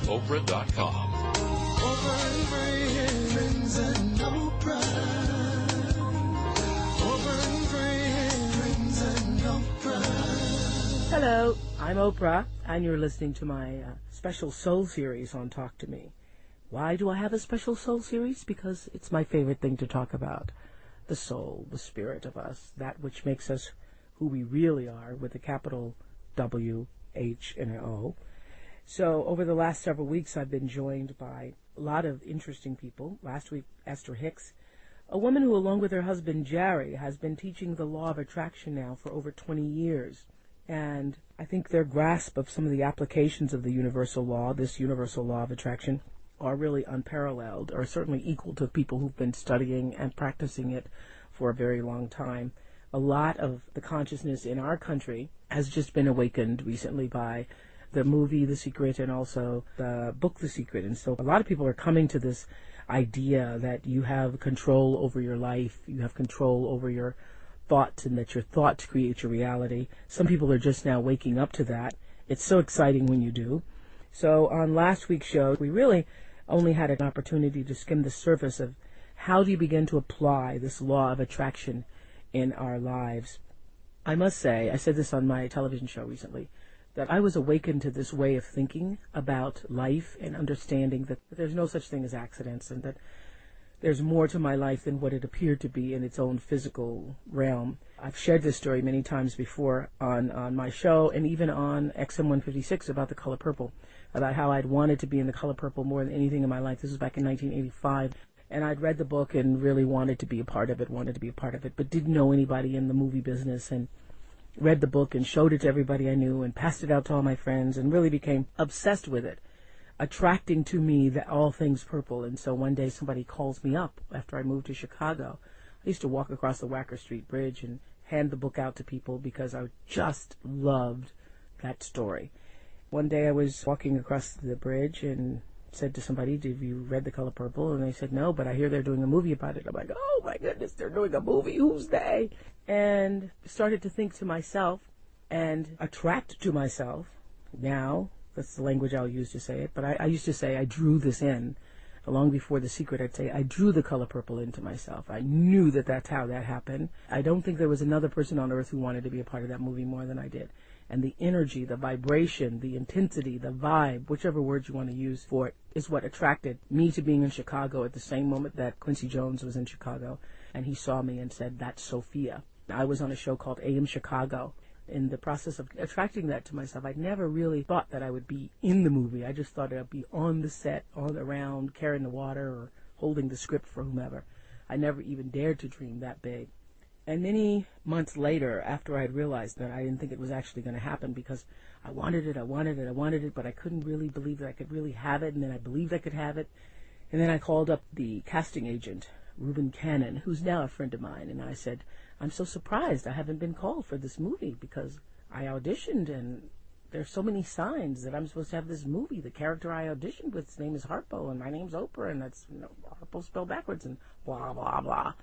HangoutWithOprah.com. Oprah Winfrey, friends and Oprah. Oprah Winfrey, friends and Oprah. Hello, I'm Oprah, and you're listening to my special soul series on Talk to Me. Why do I have a special soul series? Because it's my favorite thing to talk about. The soul, the spirit of us, that which makes us who we really are, with a capital W, H, and an O. So over the last several weeks, I've been joined by a lot of interesting people. Last week, Esther Hicks, a woman who, along with her husband, Jerry, has been teaching the law of attraction now for over 20 years. And I think their grasp of some of the applications of the universal law, this universal law of attraction, are really unparalleled, or certainly equal to people who've been studying and practicing it for a very long time. A lot of the consciousness in our country has just been awakened recently by the movie The Secret and also the book The Secret. And so a lot of people are coming to this idea that you have control over your life, you have control over your thoughts, and that your thoughts create your reality. Some people are just now waking up to that. It's so exciting when you do. So on last week's show, we really only had an opportunity to skim the surface of how do you begin to apply this law of attraction in our lives. I must say, I said this on my television show recently, that I was awakened to this way of thinking about life and understanding that there's no such thing as accidents, and that there's more to my life than what it appeared to be in its own physical realm. I've shared this story many times before on my show, and even on XM 156 about the color purple, about how I'd wanted to be in the color purple more than anything in my life. This was back in 1985. And I'd read the book and really wanted to be a part of it, but didn't know anybody in the movie business, and read the book and showed it to everybody I knew and passed it out to all my friends and really became obsessed with it, attracting to me all things purple. And so one day somebody calls me up after I moved to Chicago. I used to walk across the Wacker Street Bridge and hand the book out to people because I just loved that story. One day I was walking across the bridge and said to somebody, "Have you read The Color Purple?" And they said, "No, but I hear they're doing a movie about it." I'm like, "Oh my goodness, they're doing a movie. Who's they?" And started to think to myself and attract to myself. Now, that's the language I'll use to say it, but I used to say I drew this in. Long before The Secret, I'd say I drew the color purple into myself. I knew that that's how that happened. I don't think there was another person on earth who wanted to be a part of that movie more than I did. And the energy, the vibration, the intensity, the vibe, whichever word you want to use for it, is what attracted me to being in Chicago at the same moment that Quincy Jones was in Chicago. And he saw me and said, "That's Sophia." I was on a show called AM Chicago. In the process of attracting that to myself, I'd never really thought that I would be in the movie. I just thought I'd be on the set, on around, carrying the water or holding the script for whomever. I never even dared to dream that big. And many months later, after I had realized that I didn't think it was actually going to happen, because I wanted it, but I couldn't really believe that I could really have it, and then I believed I could have it. And then I called up the casting agent, Reuben Cannon, who's now a friend of mine, and I said, "I'm so surprised I haven't been called for this movie, because I auditioned and there's so many signs that I'm supposed to have this movie. The character I auditioned with, his name is Harpo, and my name's Oprah, and that's Harpo spelled backwards, and blah, blah, blah."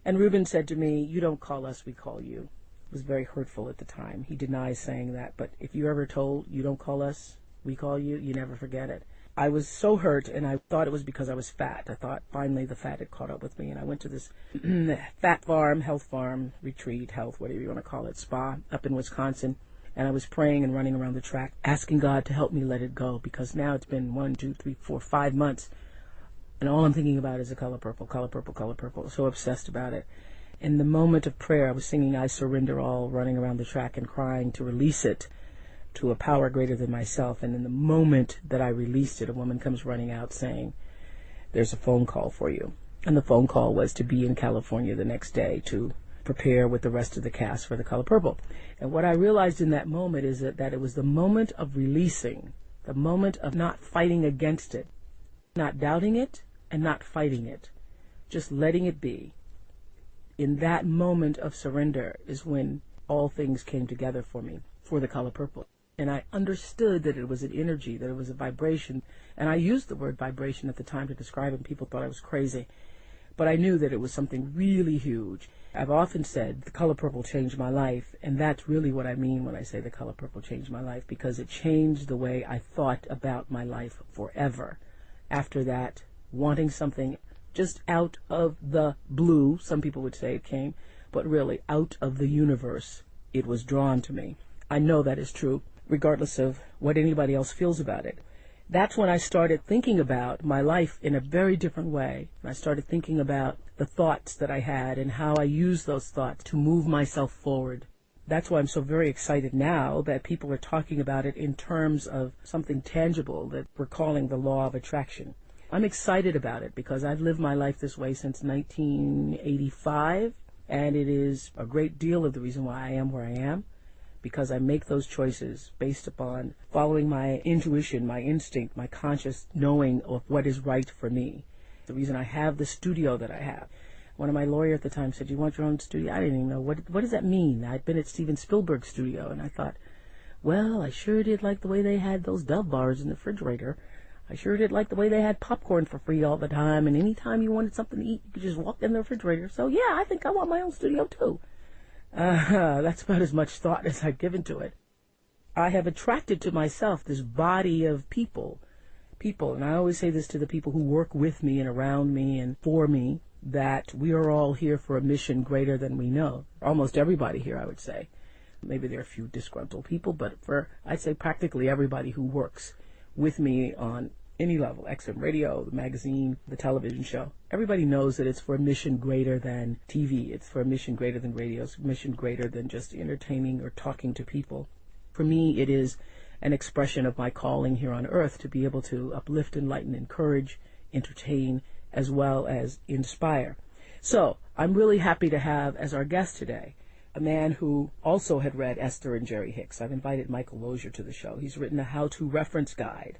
And Reuben said to me, "You don't call us, we call you." It was very hurtful at the time. He denies saying that, but if you're ever told, "You don't call us, we call you," you never forget it. I was so hurt, and I thought it was because I was fat. I thought finally the fat had caught up with me, and I went to this fat farm, health farm, retreat, health, whatever you want to call it, spa up in Wisconsin, and I was praying and running around the track, asking God to help me let it go, because now it's been 1, 2, 3, 4, 5 months, and all I'm thinking about is the color purple, color purple, color purple. So obsessed about it. In the moment of prayer, I was singing "I Surrender All," running around the track and crying to release it to a power greater than myself. And in the moment that I released it, a woman comes running out saying, "There's a phone call for you." And the phone call was to be in California the next day to prepare with the rest of the cast for The Color Purple. And what I realized in that moment is that it was the moment of releasing, the moment of not fighting against it, not doubting it, and not fighting it, just letting it be. In that moment of surrender is when all things came together for me, for The Color Purple. And I understood that it was an energy, that it was a vibration. And I used the word vibration at the time to describe it, and people thought I was crazy. but I knew that it was something really huge. I've often said the color purple changed my life, and that's really what I mean when I say the color purple changed my life, because it changed the way I thought about my life forever. After that, wanting something just out of the blue, some people would say it came, but really out of the universe, it was drawn to me. I know that is true, regardless of what anybody else feels about it. That's when I started thinking about my life in a very different way. I started thinking about the thoughts that I had and how I used those thoughts to move myself forward. That's why I'm so very excited now that people are talking about it in terms of something tangible that we're calling the law of attraction. I'm excited about it because I've lived my life this way since 1985, and it is a great deal of the reason why I am where I am, because I make those choices based upon following my intuition, my instinct, my conscious knowing of what is right for me. The reason I have the studio that I have. One of my lawyers at the time said, "Do you want your own studio?" I didn't even know, what does that mean? I'd been at Steven Spielberg's studio, and I thought, well, I sure did like the way they had those Dove bars in the refrigerator. I sure did like the way they had popcorn for free all the time, and any time you wanted something to eat, you could just walk in the refrigerator. So, yeah, I think I want my own studio, too. That's about as much thought as I've given to it. I have attracted to myself this body of people, and I always say this to the people who work with me and around me and for me, that we are all here for a mission greater than we know. Almost everybody here, I would say. Maybe there are a few disgruntled people, but I'd say practically everybody who works with me on any level, XM radio, the magazine, the television show, everybody knows that it's for a mission greater than TV. It's for a mission greater than radio. It's a mission greater than just entertaining or talking to people. For me, it is an expression of my calling here on earth to be able to uplift, enlighten, encourage, entertain, as well as inspire. So I'm really happy to have as our guest today a man who also had read Esther and Jerry Hicks. I've invited Michael Losier to the show. He's written a how-to reference guide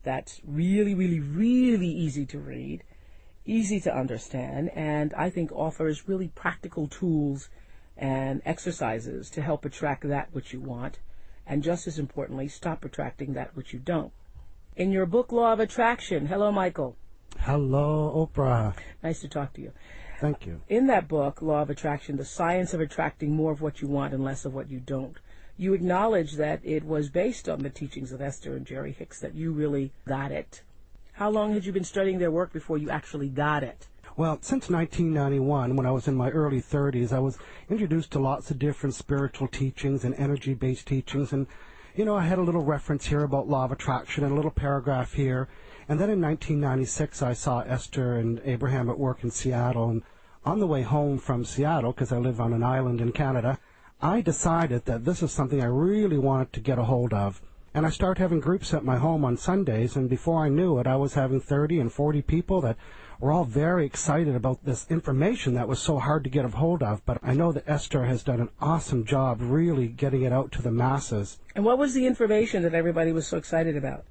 that's really, really, really easy to read, easy to understand, and I think offers really practical tools and exercises to help attract that which you want, and just as importantly, stop attracting that which you don't. In your book, Law of Attraction, hello, Michael. Hello, Oprah. Nice to talk to you. Thank you. In that book, Law of Attraction, the science of attracting more of what you want and less of what you don't, you acknowledge that it was based on the teachings of Esther and Jerry Hicks, that you really got it. How long had you been studying their work before you actually got it? Well, since 1991, when I was in my early 30s, I was introduced to lots of different spiritual teachings and energy-based teachings. And, you know, I had a little reference here about Law of Attraction and a little paragraph here. And then in 1996, I saw Esther and Abraham at work in Seattle. And on the way home from Seattle, because I live on an island in Canada, I decided that this is something I really wanted to get a hold of. And I started having groups at my home on Sundays, and before I knew it, I was having 30 and 40 people that were all very excited about this information that was so hard to get a hold of. But I know that Esther has done an awesome job really getting it out to the masses. And what was the information that everybody was so excited about?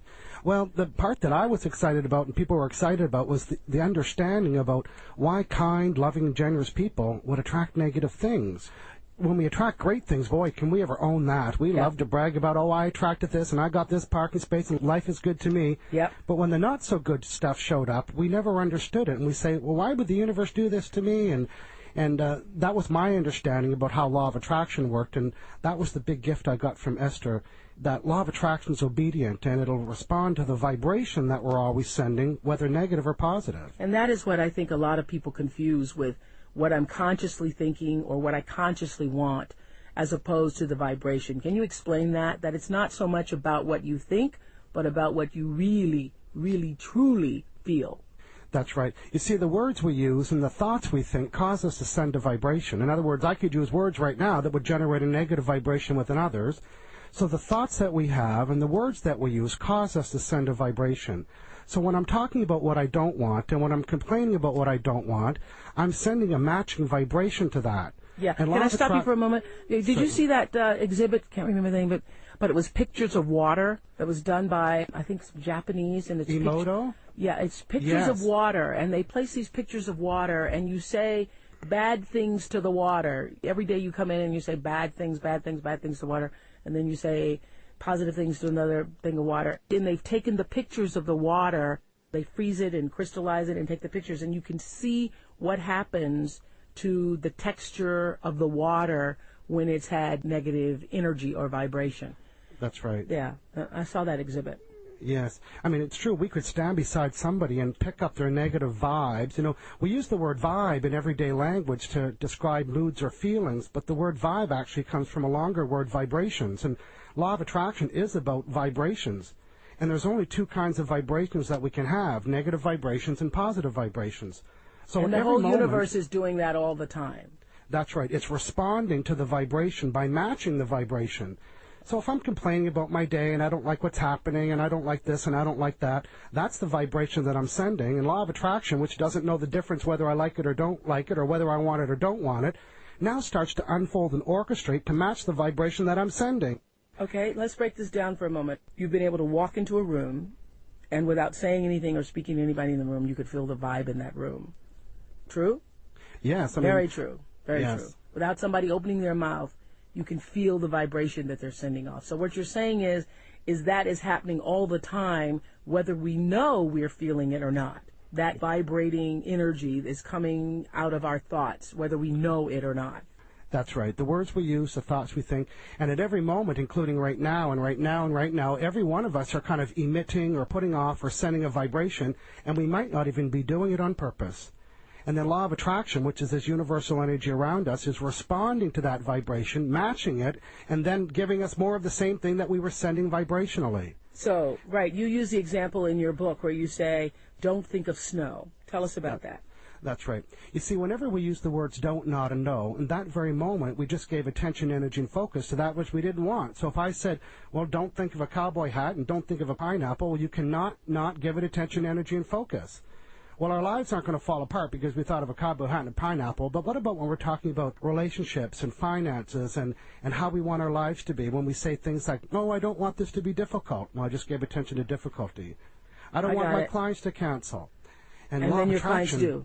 Well, the part that I was excited about and people were excited about was the understanding about why kind, loving, and generous people would attract negative things. When we attract great things, boy, can we ever own that. We love to brag about, oh, I attracted this and I got this parking space and life is good to me. Yep. But when the not so good stuff showed up, we never understood it. And we say, well, why would the universe do this to me? And that was my understanding about how Law of Attraction worked. And that was the big gift I got from Esther, that Law of Attraction is obedient and it'll respond to the vibration that we're always sending, whether negative or positive. And that is what I think a lot of people confuse with what I'm consciously thinking or what I consciously want, as opposed to the vibration. Can you explain that? That it's not so much about what you think, but about what you really, really, truly feel. That's right. You see, the words we use and the thoughts we think cause us to send a vibration. In other words, I could use words right now that would generate a negative vibration within others. So the thoughts that we have and the words that we use cause us to send a vibration. So when I'm talking about what I don't want and when I'm complaining about what I don't want, I'm sending a matching vibration to that. Yeah. Can I stop you for a moment? Did you see that exhibit? Can't remember the name, but it was pictures of water that was done by, I think, some Japanese. And it's Emoto? Yeah, it's pictures of water, and they place these pictures of water, and you say bad things to the water. Every day you come in and you say bad things to water, and then you say positive things to another thing of water. And they've taken the pictures of the water They freeze it and crystallize it and take the pictures, and you can see what happens to the texture of the water when it's had negative energy or vibration. That's right. Yeah, I saw that exhibit. Yes. I mean, it's true. We could stand beside somebody and pick up their negative vibes. You know, we use the word vibe in everyday language to describe moods or feelings, but the word vibe actually comes from a longer word, vibrations. And law of attraction is about vibrations. And there's only two kinds of vibrations that we can have, negative vibrations and positive vibrations. So and the whole universe is doing that all the time. That's right. It's responding to the vibration by matching the vibration. So if I'm complaining about my day and I don't like what's happening and I don't like this and I don't like that, that's the vibration that I'm sending. And law of attraction, which doesn't know the difference whether I like it or don't like it or whether I want it or don't want it, now starts to unfold and orchestrate to match the vibration that I'm sending. Okay, let's break this down for a moment. You've been able to walk into a room, and without saying anything or speaking to anybody in the room, you could feel the vibe in that room. True? Yes. Very true. Very yes. true. Without somebody opening their mouth, you can feel the vibration that they're sending off. So what you're saying is that is happening all the time, whether we know we're feeling it or not. That vibrating energy is coming out of our thoughts, whether we know it or not. That's right. The words we use, the thoughts we think, and at every moment, including right now and right now and right now, every one of us are kind of emitting or putting off or sending a vibration, and we might not even be doing it on purpose. And then law of attraction, which is this universal energy around us, is responding to that vibration, matching it, and then giving us more of the same thing that we were sending vibrationally. So, right, you use the example in your book where you say, don't think of snow. Tell us about that. That's right. You see, whenever we use the words don't, not, and no, in that very moment, we just gave attention, energy, and focus to that which we didn't want. So if I said, well, don't think of a cowboy hat and don't think of a pineapple, well, you cannot not give it attention, energy, and focus. Well, our lives aren't going to fall apart because we thought of a cowboy hat and a pineapple, but what about when we're talking about relationships and finances and how we want our lives to be? When we say things like, no, I don't want this to be difficult. No, I just gave attention to difficulty. I don't want my clients to cancel. And then your clients do.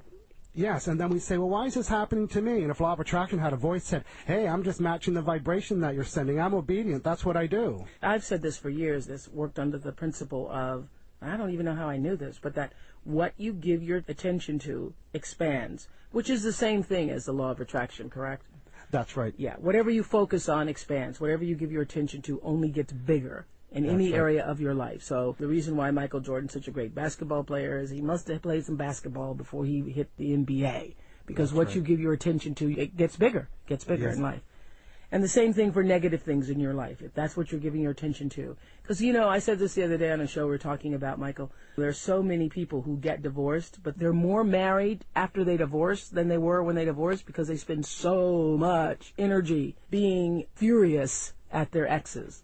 Yes, and then we say, well, why is this happening to me? And if law of attraction had a voice said, hey, I'm just matching the vibration that you're sending. I'm obedient. That's what I do. I've said this for years. This worked under the principle of, I don't even know how I knew this, but that what you give your attention to expands, which is the same thing as the law of attraction, correct? That's right. Yeah, whatever you focus on expands. Whatever you give your attention to only gets bigger in any area of your life. So the reason why Michael Jordan's such a great basketball player is he must have played some basketball before he hit the NBA. Because what you give your attention to, it gets bigger in life. And the same thing for negative things in your life, if that's what you're giving your attention to. Because, you know, I said this the other day on a show we were talking about, Michael. There are so many people who get divorced, but they're more married after they divorce than they were when they divorced because they spend so much energy being furious at their exes.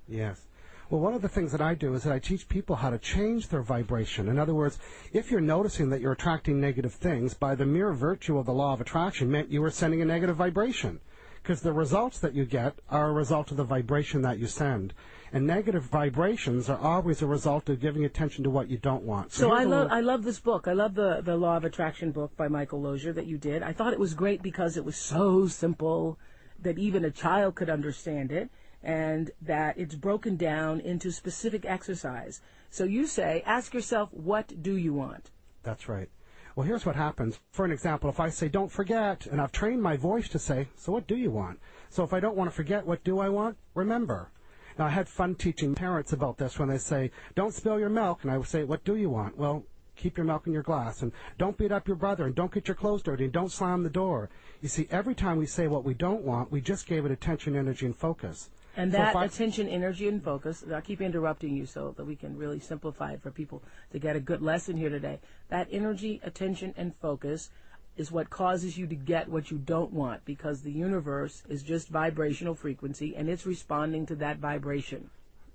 Yes. Well, one of the things that I do is that I teach people how to change their vibration. In other words, if you're noticing that you're attracting negative things, by the mere virtue of the law of attraction meant you were sending a negative vibration. Because the results that you get are a result of the vibration that you send. And negative vibrations are always a result of giving attention to what you don't want. So I love this book. I love the Law of Attraction book by Michael Losier that you did. I thought it was great because it was so simple that even a child could understand it, and that it's broken down into specific exercise. So you say, ask yourself, what do you want? That's right. Well, here's what happens. For an example, if I say, don't forget, and I've trained my voice to say, so what do you want? So if I don't want to forget, what do I want? Remember. Now, I had fun teaching parents about this when they say, don't spill your milk, and I would say, what do you want? Well, keep your milk in your glass, and don't beat up your brother, and don't get your clothes dirty, and don't slam the door. You see, every time we say what we don't want, we just gave it attention, energy, and focus. And that attention, energy, and focus, I keep interrupting you so that we can really simplify it for people to get a good lesson here today. That energy, attention, and focus is what causes you to get what you don't want, because the universe is just vibrational frequency, and it's responding to that vibration.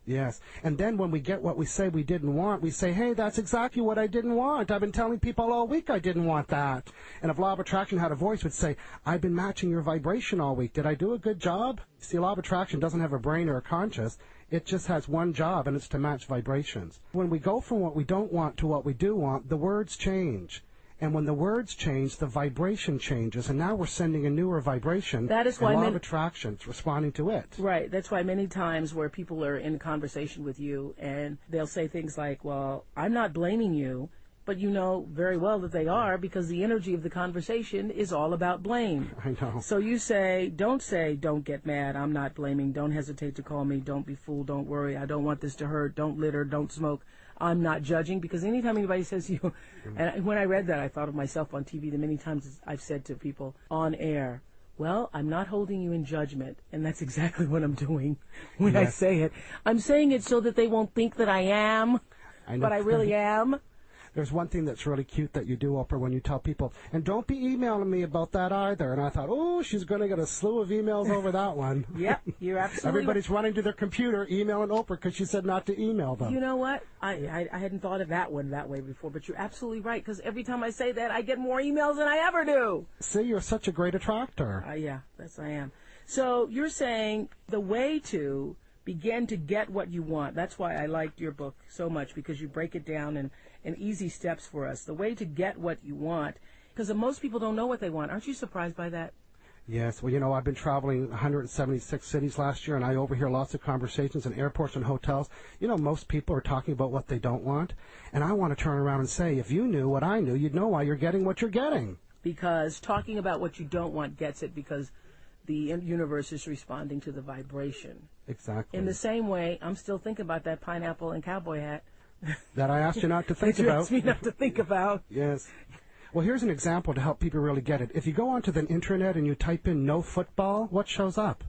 Yes. And then when we get what we say we didn't want, we say, hey, that's exactly what I didn't want. I've been telling people all week I didn't want that. And if Law of Attraction had a voice, it would say, I've been matching your vibration all week. Did I do a good job? See, Law of Attraction doesn't have a brain or a conscience. It just has one job, and it's to match vibrations. When we go from what we don't want to what we do want, the words change. And when the words change, the vibration changes, and now we're sending a newer vibration. That is why law of attraction is responding to it. Right. That's why many times where people are in conversation with you and they'll say things like, well, I'm not blaming you, but you know very well that they are, because the energy of the conversation is all about blame. I know. So you say, don't get mad, I'm not blaming, don't hesitate to call me, don't be fooled, don't worry, I don't want this to hurt, don't litter, don't smoke. I'm not judging, because anytime anybody says you, and when I read that, I thought of myself on TV. The many times I've said to people on air, well, I'm not holding you in judgment, and that's exactly what I'm doing when I say it. I'm saying it so that they won't think that I am, but I really am. There's one thing that's really cute that you do, Oprah, when you tell people, and don't be emailing me about that either. And I thought, oh, she's going to get a slew of emails over that one. Yep, you're absolutely Everybody's running to their computer, emailing Oprah because she said not to email them. You know what? I hadn't thought of that one that way before, but you're absolutely right, because every time I say that, I get more emails than I ever do. See, you're such a great attractor. Yeah, yes, I am. So you're saying the way to begin to get what you want. That's why I liked your book so much, because you break it down in easy steps for us. The way to get what you want, because most people don't know what they want. Aren't you surprised by that? Yes. Well, you know, I've been traveling 176 cities last year, and I overhear lots of conversations in airports and hotels. You know, most people are talking about what they don't want, and I want to turn around and say, if you knew what I knew, you'd know why you're getting what you're getting. Because talking about what you don't want gets it, because the universe is responding to the vibration. Exactly. In the same way, I'm still thinking about that pineapple and cowboy hat. That I asked you not to think It about. asked me not to think about. Yes. Well, here's an example to help people really get it. If you go onto the internet and you type in no football, what shows up?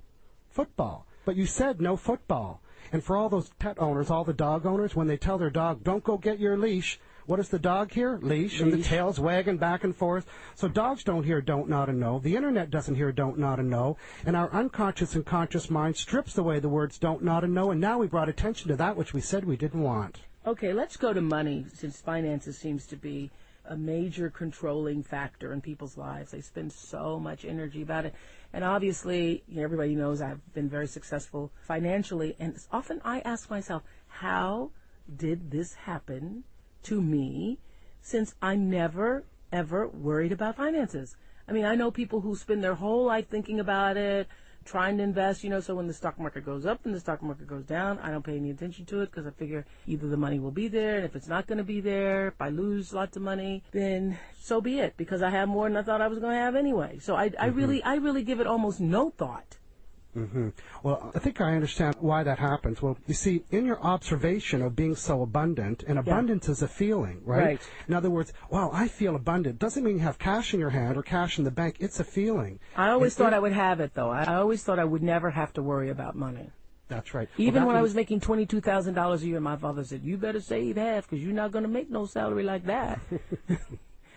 Football. But you said no football. And for all those pet owners, all the dog owners, when they tell their dog, don't go get your leash, what does the dog hear? Leash. And the tail's wagging back and forth. So dogs don't hear don't, not, and no. The internet doesn't hear don't, not, and no. And our unconscious and conscious mind strips away the words don't, not, and no. And now we brought attention to that which we said we didn't want. Okay, let's go to money, since finances seems to be a major controlling factor in people's lives. They spend so much energy about it. And obviously, you know, everybody knows I've been very successful financially. And often I ask myself, how did this happen to me, since I never, ever worried about finances? I mean, I know people who spend their whole life thinking about it, trying to invest, you know, so when the stock market goes up and the stock market goes down, I don't pay any attention to it, because I figure either the money will be there, and if it's not going to be there, if I lose lots of money, then so be it, because I have more than I thought I was going to have anyway. So I really give it almost no thought. Mm-hmm. Well, I think I understand why that happens. Well, you see, in your observation of being so abundant, and abundance is a feeling, right? In other words, wow, I feel abundant. Doesn't mean you have cash in your hand or cash in the bank. It's a feeling. I always thought I would have it, though. I always thought I would never have to worry about money. That's right. Even when I was making $22,000 a year, my father said, you better save half, because you're not going to make no salary like that.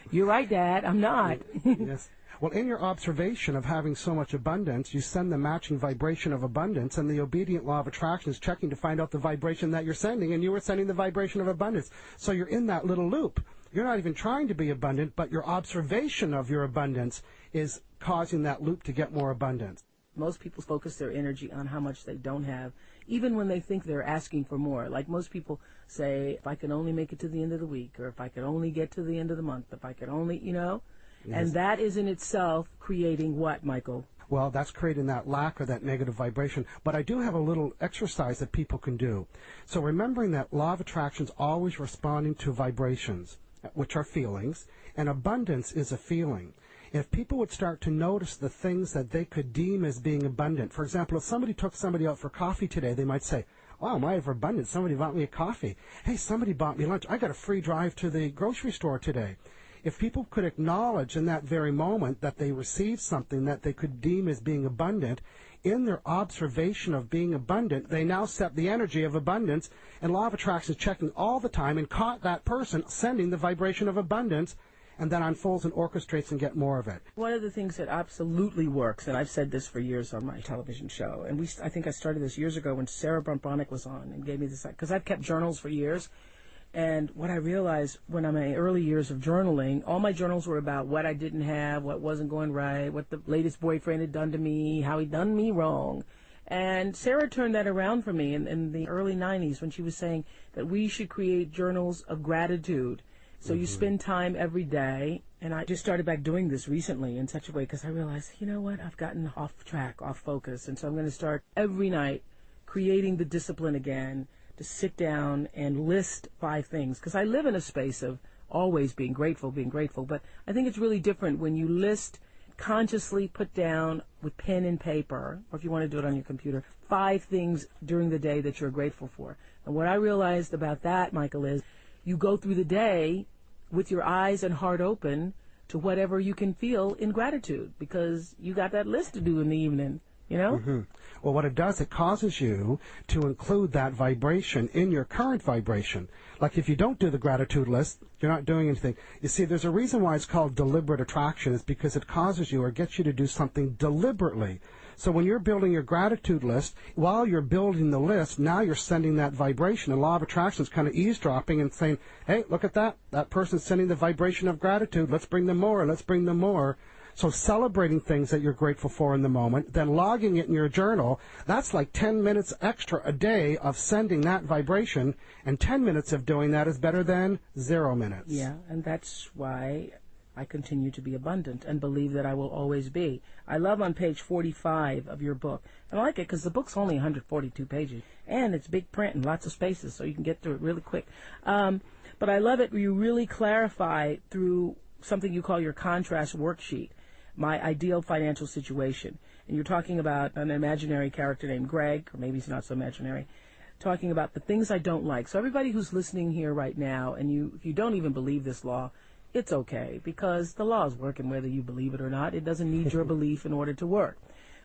You're right, Dad. I'm not. Yes. Well, in your observation of having so much abundance, you send the matching vibration of abundance, and the obedient law of attraction is checking to find out the vibration that you're sending, and you were sending the vibration of abundance. So you're in that little loop. You're not even trying to be abundant, but your observation of your abundance is causing that loop to get more abundance. Most people focus their energy on how much they don't have, even when they think they're asking for more. Like most people say, if I could only make it to the end of the week, or if I could only get to the end of the month, if I could only, you know. Yes. And that is in itself creating what, Michael? Well, that's creating that lack or that negative vibration. But I do have a little exercise that people can do. So remembering that law of attraction is always responding to vibrations, which are feelings, and abundance is a feeling. If people would start to notice the things that they could deem as being abundant, for example, if somebody took somebody out for coffee today, they might say, wow, my abundance, somebody bought me a coffee. Hey, somebody bought me lunch. I got a free drive to the grocery store today. If people could acknowledge in that very moment that they received something that they could deem as being abundant, in their observation of being abundant, they now set the energy of abundance, and law of attraction is checking all the time and caught that person sending the vibration of abundance, and then unfolds and orchestrates and get more of it. One of the things that absolutely works, and I've said this for years on my television show, and I think I started this years ago when Sarah Brombronick was on and gave me this, because I've kept journals for years. And what I realized when I'm in my early years of journaling, all my journals were about what I didn't have, what wasn't going right, what the latest boyfriend had done to me, how he'd done me wrong. And Sarah turned that around for me in the early 90s when she was saying that we should create journals of gratitude. So you spend time every day, and I just started back doing this recently in such a way because I realized, you know what, I've gotten off track, off focus, and so I'm going to start every night creating the discipline again to sit down and list 5 things, because I live in a space of always being grateful, but I think it's really different when you list, consciously put down with pen and paper, or if you want to do it on your computer, 5 things during the day that you're grateful for. And what I realized about that, Michael, is you go through the day with your eyes and heart open to whatever you can feel in gratitude, because you got that list to do in the evening, you know? Well, what it does, it causes you to include that vibration in your current vibration. Like if you don't do the gratitude list, you're not doing anything. You see, there's a reason why it's called deliberate attraction, is because it causes you or gets you to do something deliberately. So when you're building your gratitude list, while you're building the list, now you're sending that vibration. And law of attraction is kind of eavesdropping and saying, hey, look at that. That person's sending the vibration of gratitude. Let's bring them more. Let's bring them more. So celebrating things that you're grateful for in the moment, then logging it in your journal, that's like 10 minutes extra a day of sending that vibration, and 10 minutes of doing that is better than 0 minutes. Yeah, and that's why I continue to be abundant and believe that I will always be. I love on page 45 of your book. And I like it because the book's only 142 pages, and it's big print and lots of spaces, so you can get through it really quick. But I love it where you really clarify through something you call your contrast worksheet, my ideal financial situation. And you're talking about an imaginary character named Greg, or maybe he's not so imaginary, talking about the things I don't like. So everybody who's listening here right now, and if you don't even believe this law, it's okay, because the law is working whether you believe it or not. It doesn't need your belief in order to work.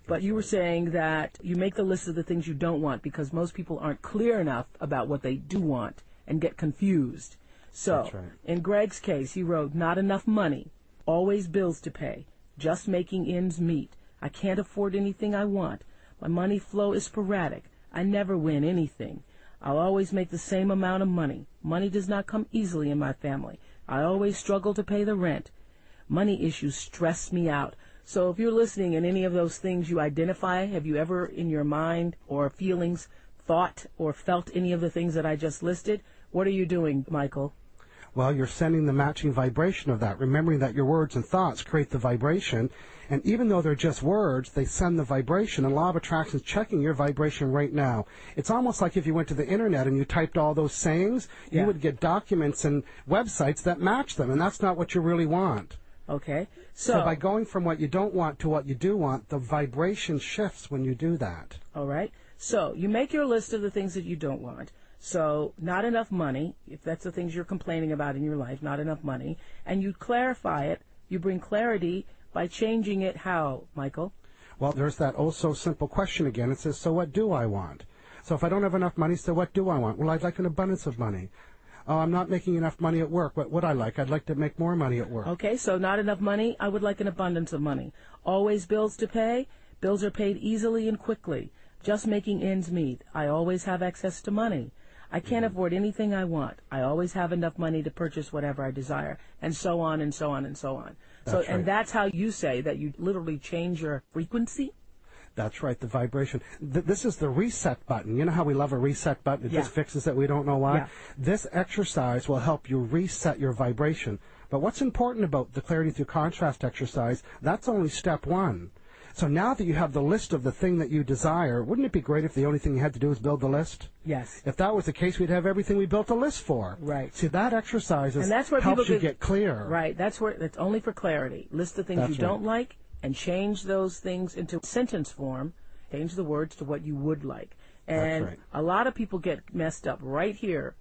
But you were saying that you make the list of the things you don't want because most people aren't clear enough about what they do want and get confused. So That's right. In Greg's case, he wrote, not enough money, always bills to pay, just making ends meet. I can't afford anything I want. My money flow is sporadic. I never win anything. I'll always make the same amount of money. Money does not come easily in my family. I always struggle to pay the rent. Money issues stress me out. So if you're listening and any of those things you identify, have you ever in your mind or feelings thought or felt any of the things that I just listed? What are you doing, Michael? Well, you're sending the matching vibration of that, remembering that your words and thoughts create the vibration. And even though they're just words, they send the vibration. And law of attraction is checking your vibration right now. It's almost like if you went to the internet and you typed all those sayings, you would get documents and websites that match them. And that's not what you really want. Okay. So by going from what you don't want to what you do want, the vibration shifts when you do that. All right. So you make your list of the things that you don't want. So not enough money, if that's the things you're complaining about in your life, not enough money, and you clarify it, you bring clarity by changing it how, Michael? Well, there's that oh-so-simple question again. It says, so what do I want? So if I don't have enough money, so what do I want? Well, I'd like an abundance of money. Oh, I'm not making enough money at work. What would I like? I'd like to make more money at work. Okay, so not enough money, I would like an abundance of money. Always bills to pay, bills are paid easily and quickly. Just making ends meet. I always have access to money. I can't afford anything I want. I always have enough money to purchase whatever I desire, and so on and so on and so on. That's right. And that's how you say that you literally change your frequency? That's right, the vibration. This is the reset button. You know how we love a reset button? It just fixes it. We don't know why. Yeah. This exercise will help you reset your vibration. But what's important about the clarity through contrast exercise, that's only step 1. So now that you have the list of the thing that you desire, wouldn't it be great if the only thing you had to do was build the list? Yes. If that was the case, we'd have everything we built a list for. Right. See, that exercise And that's where helps people you get clear. Right. That's only for clarity. List the things That's you don't like and change those things into sentence form. Change the words to what you would like. And That's right. a lot of people get messed up right here,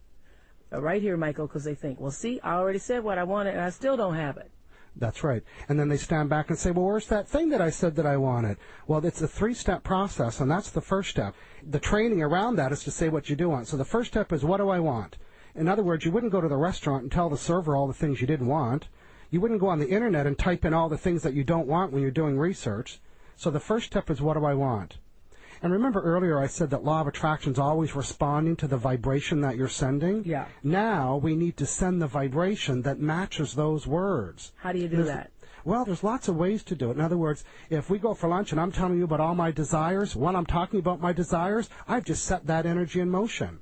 Michael, because they think, well, see, I already said what I wanted and I still don't have it. That's right. And then they stand back and say, well, where's that thing that I said that I wanted? Well, it's a 3-step process, and that's the first step. The training around that is to say what you do want. So the first step is, what do I want? In other words, you wouldn't go to the restaurant and tell the server all the things you didn't want. You wouldn't go on the internet and type in all the things that you don't want when you're doing research. So the first step is, what do I want? And remember earlier I said that law of attraction is always responding to the vibration that you're sending? Yeah. Now we need to send the vibration that matches those words. How do you do that? Well, there's lots of ways to do it. In other words, if we go for lunch and I'm telling you about all my desires, when I'm talking about my desires, I've just set that energy in motion.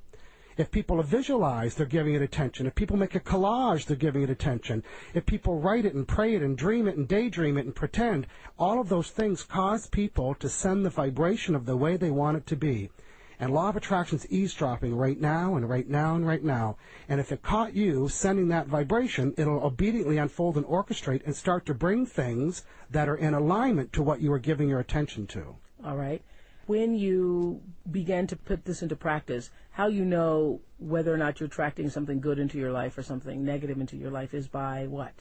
If people visualize, they're giving it attention. If people make a collage, they're giving it attention. If people write it and pray it and dream it and daydream it and pretend, all of those things cause people to send the vibration of the way they want it to be. And law of attraction's eavesdropping right now and right now and right now. And if it caught you sending that vibration, it'll obediently unfold and orchestrate and start to bring things that are in alignment to what you are giving your attention to. All right. When you begin to put this into practice, how you know whether or not you're attracting something good into your life or something negative into your life is by what?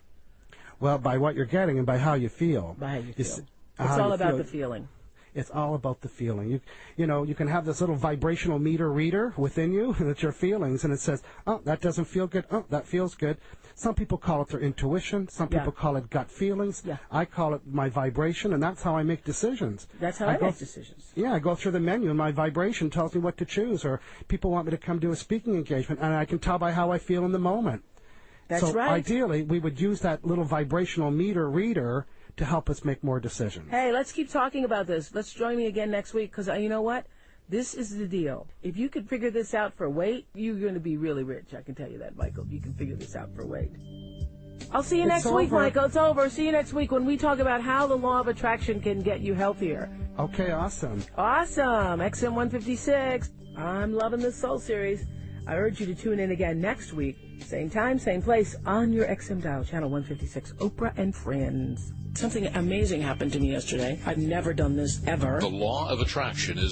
Well, by what you're getting and by how you feel. By how you feel. It's all about the feeling. It's all about the feeling. You know, you can have this little vibrational meter reader within you, and it's your feelings, and it says, oh, that doesn't feel good. Oh, that feels good. Some people call it their intuition. Some people call it gut feelings. Yeah. I call it my vibration, and that's how I make decisions. That's how I make decisions. Yeah, I go through the menu, and my vibration tells me what to choose, or people want me to come do a speaking engagement, and I can tell by how I feel in the moment. That's right. So ideally, we would use that little vibrational meter reader to help us make more decisions. Hey, let's keep talking about this. Let's join me again next week, because you know what? This is the deal. If you could figure this out for weight, you're going to be really rich. I can tell you that, Michael. You can figure this out for weight. I'll see you next week, Michael. It's over. See you next week when we talk about how the law of attraction can get you healthier. Okay, awesome. Awesome. XM 156. I'm loving this Soul Series. I urge you to tune in again next week. Same time, same place, on your XM dial, channel 156, Oprah and Friends. Something amazing happened to me yesterday. I've never done this ever. The law of attraction is